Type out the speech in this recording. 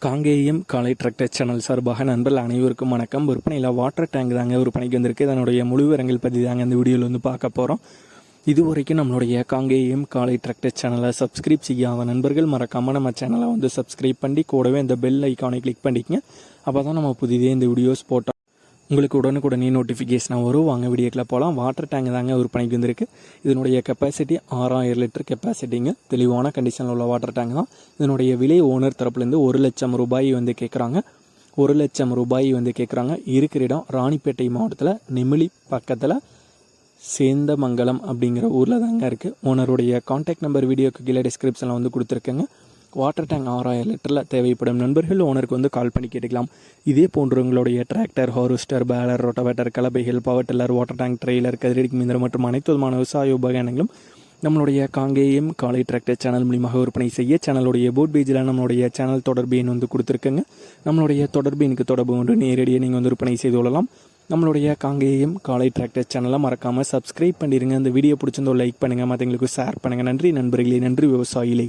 காங்கேயம் காலை tractor channel சார்பாக நண்பர்கள் அனைவருக்கும் வணக்கம். விற்பனையில் வாட்டர் டேங்க் தாங்க விற்பனைக்கு வந்திருக்கு. இதனுடைய முழு விவரங்கள் பற்றி தாங்க இந்த வீடியோவில் வந்து பார்க்க போகிறோம். இதுவரைக்கும் நம்மளுடைய காங்கேயம் காலை டிராக்டர் சேனலை சப்ஸ்கிரைப் செய்யாத நண்பர்கள் மறக்காமல் நம்ம சேனலை வந்து சப்ஸ்கிரைப் பண்ணி கூடவே இந்த பெல் ஐக்கானை கிளிக் பண்ணிக்கங்க. அப்போ தான் நம்ம புதிதே இந்த வீடியோஸ் போட்டோம் உங்களுக்கு உடனுக்குடனே நோட்டிஃபிகேஷனாக வரும். வாங்க வீடியோக்கில் போகலாம். வாட்டர் டேங்க் தாங்க விற்பனைக்கு வந்திருக்கு. இதனுடைய கெப்பாசிட்டி 6000 லிட்டர் கெப்பாசிட்டிங்க. தெளிவான கண்டிஷனில் உள்ள வாட்டர் டேங்க் தான். இதனுடைய விலை ஓனர் தரப்புலேருந்து 1 லட்சம் ரூபாய் வந்து கேட்குறாங்க. 1 லட்சம் ரூபாய் வந்து கேட்குறாங்க. இருக்கிற இடம் ராணிப்பேட்டை மாவட்டத்தில் நெமிலி பக்கத்தில் சேந்தமங்கலம் அப்படிங்கிற ஊரில் தாங்க இருக்குது. ஓனருடைய கான்டாக்ட் நம்பர் வீடியோக்கு கீழே டிஸ்கிரிப்ஷனில் வந்து கொடுத்துருக்கேங்க. வாட்டர் டேங்க் 6000 லிட்டரில் தேவைப்படும் நண்பர்கள் ஓனருக்கு வந்து கால் பண்ணி கேட்டுக்கலாம். இதே போன்று உங்களுடைய டிராக்டர், ஹார்வெஸ்டர், பேலர், ரோட்டவேட்டர், கலப்பைகள், power tiller, water tank, trailer, கதிரடி மிந்திரம் மற்றும் அனைத்து விதமான விவசாய உபகரணங்களும் நம்மளுடைய காங்கேயம் காலை டிராக்டர் சேனல் மூலியமாக விற்பனை செய்ய சேனலுடைய போட் பேஜில் நம்மளுடைய சேனல் தொடர்பு எண் வந்து கொடுத்துருக்குங்க. நம்மளுடைய தொடர்பு எண்ணுக்கு தொடர்பு கொண்டு நேரடியாக நீங்கள் வந்து விற்பனை செய்து கொள்ளலாம். நம்மளுடைய காங்கேயம் காலை டிராக்டர் சேனலை மறக்காமல் சப்ஸ்கிரைப் பண்ணிடுங்க. இந்த வீடியோ பிடிச்சிருந்தோ லைக் பண்ணுங்கள், மற்றவங்களுக்கு ஷேர் பண்ணுங்கள். நன்றி நண்பர்களே, நன்றி விவசாயிகளே.